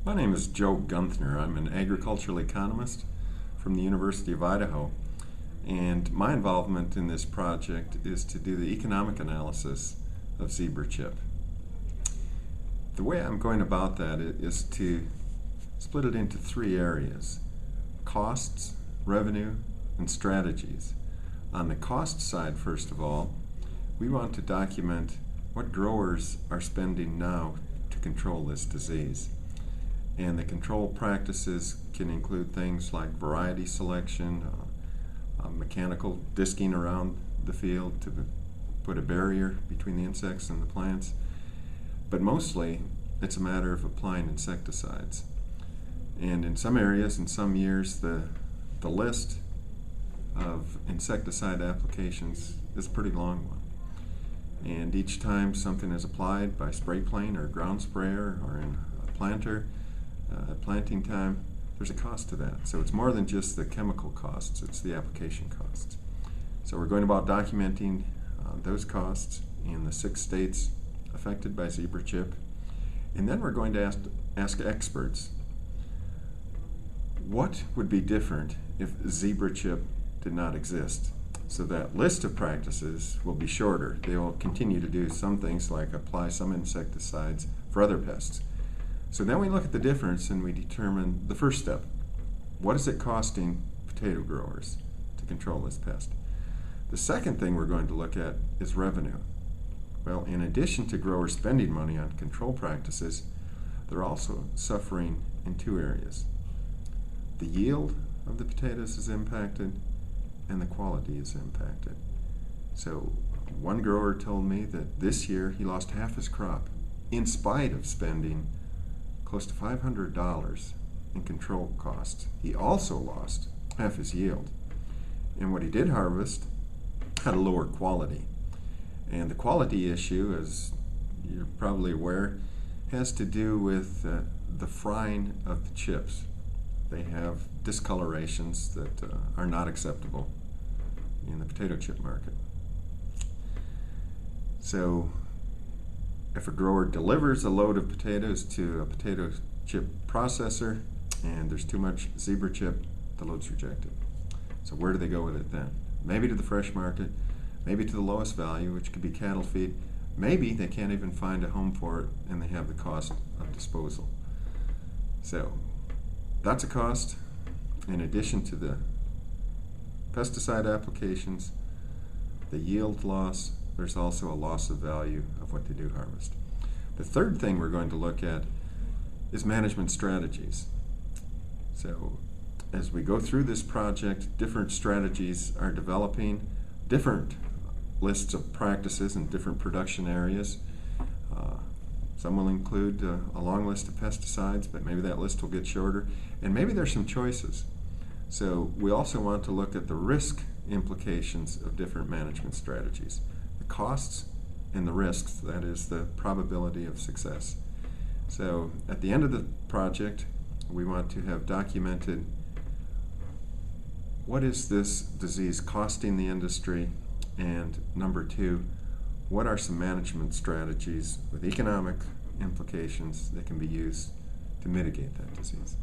My name is Joe Guenthner. I'm an agricultural economist from the University of Idaho, and my involvement in this project is to do the economic analysis of Zebra Chip. The way I'm going about that is to split it into three areas: costs, revenue, and strategies. On the cost side, first of all, we want to document what growers are spending now to control this disease. And the control practices can include things like variety selection, mechanical disking around the field to put a barrier between the insects and the plants. But mostly, it's a matter of applying insecticides. And in some areas, in some years, the list of insecticide applications is a pretty long one. And each time something is applied by spray plane or ground sprayer or in a planter, at planting time, there's a cost to that. So it's more than just the chemical costs, it's the application costs. So we're going about documenting those costs in the 6 states affected by Zebra Chip. And then we're going to ask experts, what would be different if Zebra Chip did not exist? So that list of practices will be shorter. They will continue to do some things like apply some insecticides for other pests. So then we look at the difference and we determine the first step. What is it costing potato growers to control this pest? The second thing we're going to look at is revenue. Well, in addition to growers spending money on control practices, they're also suffering in 2 areas. The yield of the potatoes is impacted and the quality is impacted. So one grower told me that this year he lost half his crop in spite of spending close to $500 in control costs. He also lost half his yield. And what he did harvest had a lower quality. And the quality issue, as you're probably aware, has to do with the frying of the chips. They have discolorations that are not acceptable in the potato chip market. So if a grower delivers a load of potatoes to a potato chip processor and there's too much Zebra Chip, the load's rejected. So where do they go with it then? Maybe to the fresh market, maybe to the lowest value, which could be cattle feed. Maybe they can't even find a home for it and they have the cost of disposal. So that's a cost in addition to the pesticide applications, the yield loss. There's also a loss of value of what they do harvest. The third thing we're going to look at is management strategies. So as we go through this project, different strategies are developing, different lists of practices in different production areas. Some will include a long list of pesticides, but maybe that list will get shorter, and maybe there's some choices. So we also want to look at the risk implications of different management strategies. The costs and the risks, that is the probability of success. So at the end of the project, we want to have documented what is this disease costing the industry, and number 2, what are some management strategies with economic implications that can be used to mitigate that disease.